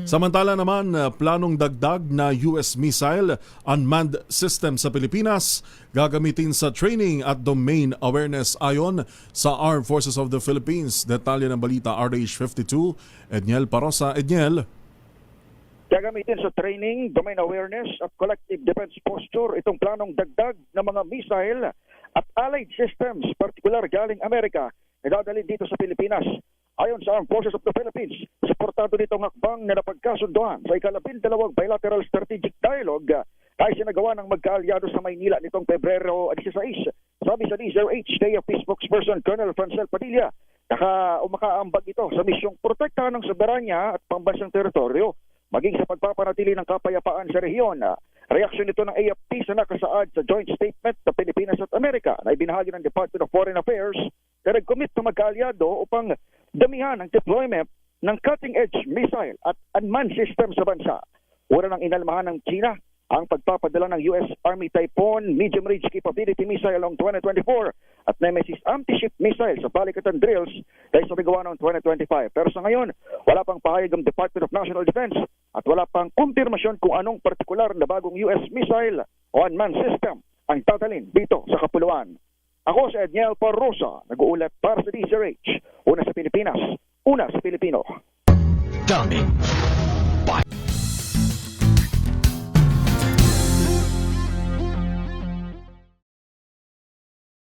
Samantala naman, planong dagdag na US missile unmanned system sa Pilipinas gagamitin sa training at domain awareness ayon sa Armed Forces of the Philippines. Detalye ng balita RH52, Edniel Parosa. Edniel. Gagamitin sa training, domain awareness at collective defense posture itong planong dagdag ng mga missile at allied systems, partikular galing Amerika, na dadalhin dito sa Pilipinas. Ayon sa Armed Forces of the Philippines, suportado nitong hakbang na napagkasunduan sa ika-12 bilateral strategic dialogue na isinagawa ng magkaalyado sa Maynila nitong Pebrero 16. Sabi sa DZRH, KFP spokesperson Colonel Francel Padilla, umakaambag ito sa misyong protektahan ng soberanya at pambansang teritoryo, maging sa pagpapanatili ng kapayapaan sa rehiyon. Reaksyon nito ng AFP sa nakasaad sa joint statement ng Pilipinas at Amerika na ibinahagi ng Department of Foreign Affairs na nag-commit na magkaalyado upang damihan ang deployment ng cutting-edge missile at unmanned system sa bansa. Una nang inalmahan ng China ang pagpapadala ng US Army Typhoon Medium Range Capability Missile noong 2024 at Nemesis Anti-Ship Missile sa balikatan drills dahil sa bigawa noong 2025. Pero sa ngayon, wala pang pahayag ng Department of National Defense at wala pang kumpirmasyon kung anong partikular na bagong US missile o unmanned system ang tatalin dito sa Kapuluan. Ako si Edniel Parosa, nag-uulat para sa DZRH. Una sa Pilipinas, una sa Pilipino. Dami